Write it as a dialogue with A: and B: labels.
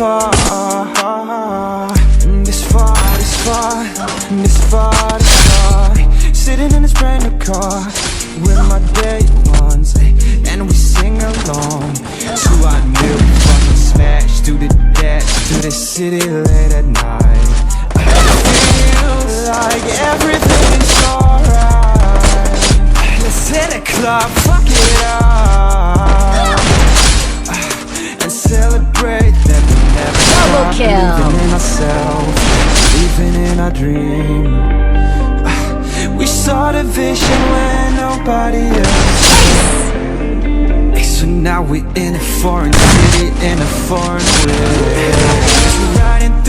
A: far, this far, this far, this far, this far. Sitting in this brand new car with my day ones, and we sing along to our new fucking smash, do the dash to the city late at night. Feels like everything's alright. Let's hit the club, fuck it up, and celebrate that we never
B: Double kill.
A: Believing in ourselves, believing in our dream. We saw the vision when nobody else. So now we're in a foreign city, in a foreign world, riding